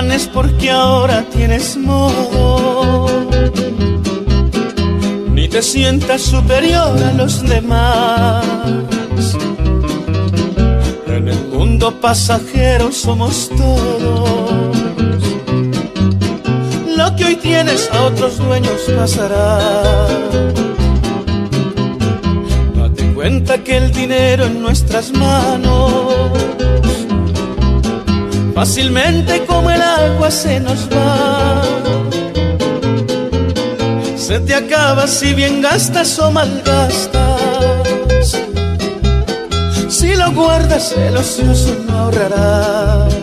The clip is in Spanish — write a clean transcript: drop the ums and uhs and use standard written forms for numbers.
afanes porque ahora tienes modo, ni te sientas superior a los demás. En el mundo pasajero somos todos. Lo que hoy tienes a otros dueños pasará. Date cuenta que el dinero en nuestras manos fácilmente como el agua se nos va. Se te acaba si bien gastas o malgastas. Si lo guardas el ocioso no ahorrarás.